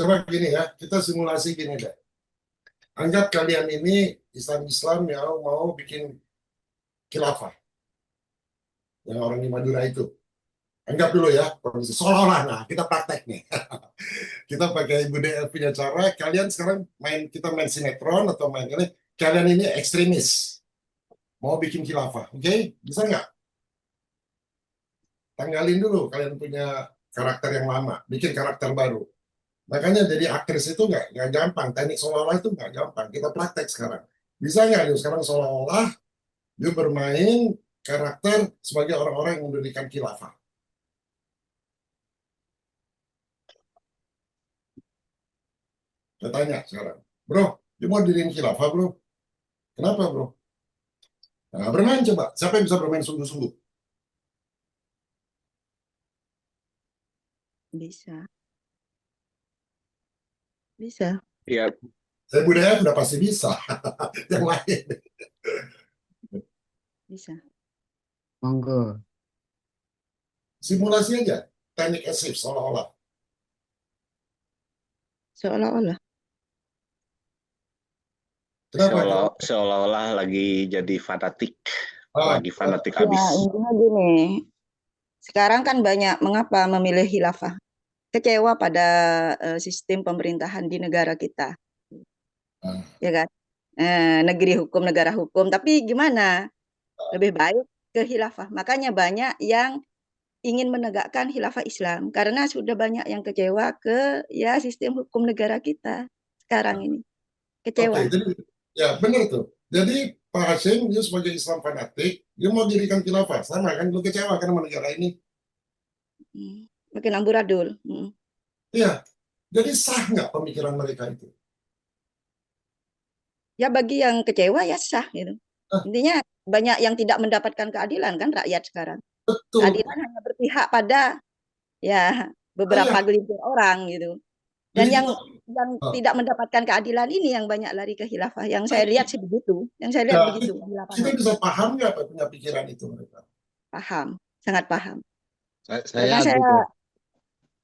Coba gini ya, kita simulasi gini deh. Anggap kalian ini Islam yang mau bikin khilafah, yang orang di Madura itu. Anggap dulu ya, kondisi seolah-olah. Nah, kita praktek nih. Kita pakai budaya punya cara. Kalian sekarang kita main sinetron atau main ini. Kalian ini ekstremis, mau bikin khilafah, oke? Bisa nggak? Tanggalin dulu kalian punya karakter yang lama, bikin karakter baru. Makanya jadi aktris itu nggak gampang. Teknik seolah-olah itu nggak gampang. Kita praktek sekarang. Bisa nggak yuk sekarang seolah-olah yuk bermain karakter sebagai orang-orang yang mendirikan khilafah? Saya tanya sekarang, bro, yuk mau diriin khilafah bro? Kenapa bro? Nah, bermain coba. Siapa yang bisa bermain sungguh-sungguh? Bisa, bisa. Ya, Saya budaya sudah pasti bisa. Yang lain. Bisa. Monggo. Simulasi aja. Teknik escape seolah-olah. Seolah-olah. Kenapa? seolah-olah lagi jadi fanatik, Ah, lagi fanatik Ya, habis. intinya gini. Sekarang kan banyak mengapa memilih khilafah. Kecewa pada sistem pemerintahan di negara kita, ah, ya kan? Negeri hukum, negara hukum. Tapi gimana? Lebih baik ke khilafah. Makanya banyak yang ingin menegakkan khilafah Islam karena sudah banyak yang kecewa ke ya sistem hukum negara kita sekarang ini. Oke, Kecewa. jadi ya benar tuh. Jadi Pak Hashim dia sebagai Islam fanatik, dia mau dirikan khilafah. Sama kan, lu kecewa kan sama negara ini. Makin amburadul. Iya, jadi sah nggak pemikiran mereka itu? Ya bagi yang kecewa ya sah gitu. Ah, Intinya banyak yang tidak mendapatkan keadilan kan rakyat sekarang. betul. Keadilan hanya berpihak pada ya beberapa Iya, gelintir orang gitu. Dan jadi yang kita ah, tidak mendapatkan keadilan ini yang banyak lari ke khilafah. Yang saya lihat sih begitu. Yang saya lihat ya, begitu di kita lapangan. bisa paham nggak apa punya pikiran itu mereka? Paham, sangat paham. Saya Karena agree saya tuh.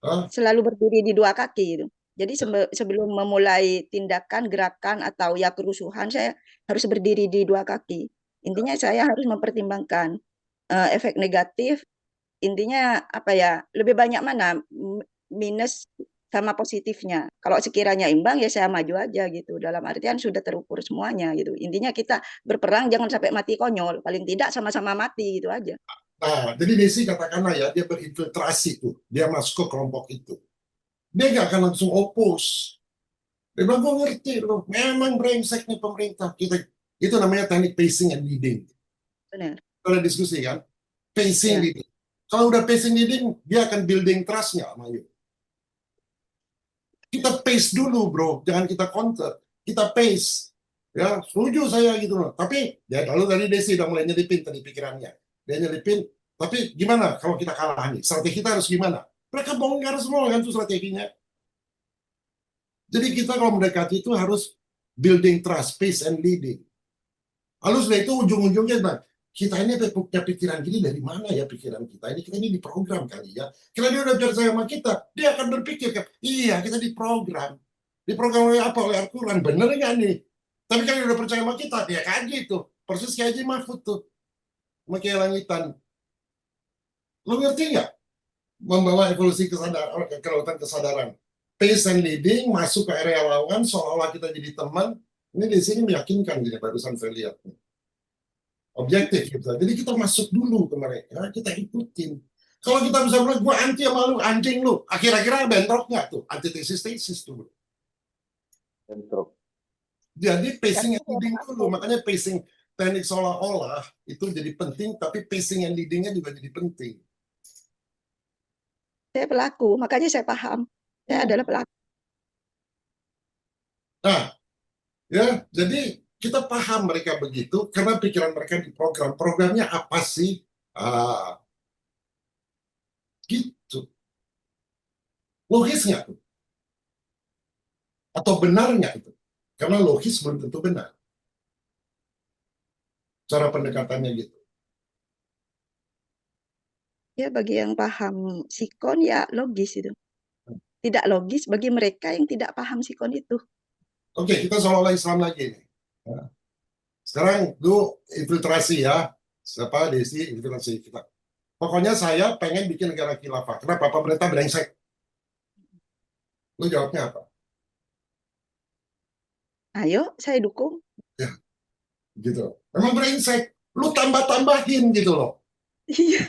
Hah? selalu berdiri di dua kaki gitu. Jadi sebelum memulai tindakan, gerakan atau ya kerusuhan, saya harus berdiri di dua kaki. Intinya saya harus mempertimbangkan efek negatif. Intinya apa ya? Lebih banyak mana minus sama positifnya. Kalau sekiranya imbang ya saya maju aja gitu. Dalam artian sudah terukur semuanya gitu. Intinya kita berperang jangan sampai mati konyol. Paling tidak sama-sama mati gitu aja. Nah, jadi Desi katakanlah ya, dia berinfiltrasi tuh. Dia masuk ke kelompok itu. Dia nggak akan langsung oppose. Dia bilang, gue ngerti loh, memang brengsek nih pemerintah. Itu namanya teknik pacing and leading. Benar. Ada diskusi kan? Pacing Ya. leading. Kalau udah pacing leading, dia akan building trust-nya sama you. Kita pace dulu bro, jangan kita counter. Kita pace. Ya, setuju saya gitu loh. Tapi, ya kalau tadi Desi udah mulai nyelipin tadi pikirannya. Dia nyelipin, tapi gimana kalau kita kalah nih? Strategi kita harus gimana? Mereka bongkar semua kan tuh strateginya. Jadi kita kalau mendekati itu harus building trust, pace and leading. Lalu setelah itu ujung-ujungnya, nah, kita ini punya pikiran gini dari mana ya pikiran kita ini? Kita ini diprogram kali ya. Karena dia udah percaya sama kita, dia akan berpikir kan, iya kita diprogram. Diprogram oleh apa? Oleh Al-Quran. Bener nggak nih? Tapi kalau dia udah percaya sama kita, dia kaji tuh. Persis kayak Haji Mahfud tuh. Sama kayak langitan. Lo ngerti nggak? Membawa evolusi kesadaran, kelautan kesadaran. Pace and leading, masuk ke area lawan, seolah-olah kita jadi teman. Ini di sini meyakinkan, jadi barusan saya lihat. Objektif gitu. Jadi kita masuk dulu ke mereka, kita ikutin. Kalau kita bisa bilang, gue anti sama lu, anjing lu. Akhir-akhirnya bentrok nggak tuh? Antitesis-tesis tuh. Bentrok. Jadi Karena pacing and saya leading dulu. Makanya pacing teknik seolah-olah itu jadi penting, tapi pacing and leadingnya juga jadi penting. pelaku, makanya saya paham. Saya adalah pelaku. Nah, ya, jadi kita paham mereka begitu karena pikiran mereka di program. Programnya apa sih? Ah, gitu. Logis nggak tuh? Atau benar nggak itu? Karena logis belum tentu benar. Cara pendekatannya gitu. Ya bagi yang paham sikon ya logis itu. tidak logis bagi mereka yang tidak paham sikon itu. Oke, kita seolah-olah Islam lagi nih. Ya. Sekarang lu infiltrasi ya. Siapa Desi infiltrasi kita. Pokoknya saya pengen bikin negara khilafah. Kenapa? Pemerintah brengsek. Lu jawabnya apa? Ayo, saya dukung. Ya, gitu. Memang brengsek. Lu tambah-tambahin gitu loh. Iya,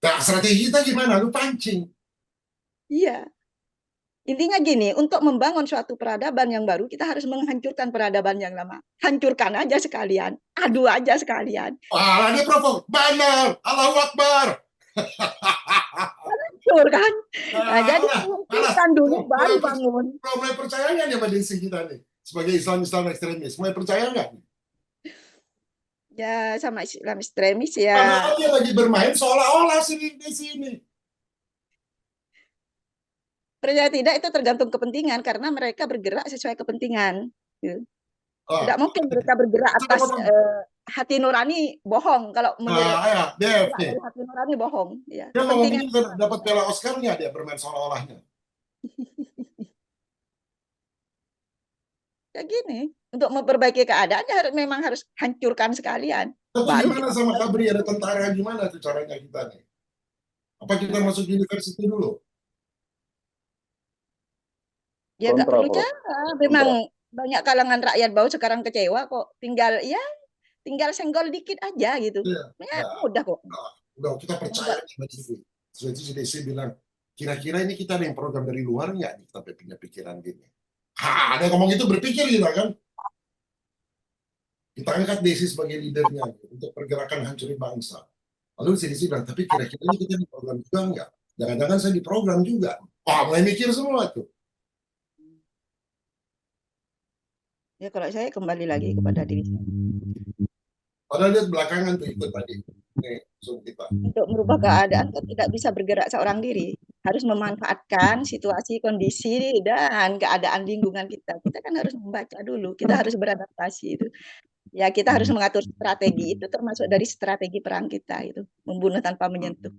Nah, strategi kita gimana? Lu pancing. iya. Intinya gini, untuk membangun suatu peradaban yang baru, kita harus menghancurkan peradaban yang lama. Hancurkan aja sekalian, adu aja sekalian. Wah, dia provok. Benar. Allahu Akbar. Betul kan? Nah, jadi Malah, hancurkan dulu, baru bangun. mulai percaya nggak nih sama Desi kita nih? Sebagai Islam ekstremis. Mulai percaya nggak? Ya, sama Islam ekstremis ya. Padahal dia lagi bermain seolah-olah sini di sini. Percaya tidak itu tergantung kepentingan karena mereka bergerak sesuai kepentingan. Gitu. Oh, Tidak mungkin mereka bergerak atas hati nurani bohong kalau menurut ya, Dev nih. dari hati nurani bohong. Ya, Dia ngomong kepentingan begini dapat piala Oscar-nya dia bermain seolah-olahnya. kayak gini. Untuk memperbaiki keadaan ya memang harus hancurkan sekalian. Tapi Baru gimana kita sama Kabri ada tentara gimana tuh caranya kita nih? Apa kita masuk university dulu? ya nggak Kontra, perlu Prof. cara. Memang banyak kalangan rakyat bawah sekarang kecewa kok. Tinggal senggol dikit aja gitu. Iya. Ya, Ya, mudah kok. udah kita percaya sama Desi. Jadi si Desi bilang, kira-kira ini kita ada yang program dari luar nggak nih? Kita punya pikiran gini. Ada yang ngomong itu berpikir kita kan? Kita angkat Desi sebagai leadernya untuk pergerakan hancurin bangsa. Lalu si Desi bilang, tapi kira-kira ini kita di program juga nggak? Jangan-jangan saya di program juga. Mulai mikir semua tuh. Ya kalau saya kembali lagi kepada diri saya. Padahal lihat belakangan tuh ikut tadi. Nih, Zoom kita. Untuk merubah keadaan kan tidak bisa bergerak seorang diri. Harus memanfaatkan situasi, kondisi, dan keadaan lingkungan kita. Kita kan harus membaca dulu. Kita harus beradaptasi itu. Ya kita harus mengatur strategi itu termasuk dari strategi perang kita itu. Membunuh tanpa menyentuh.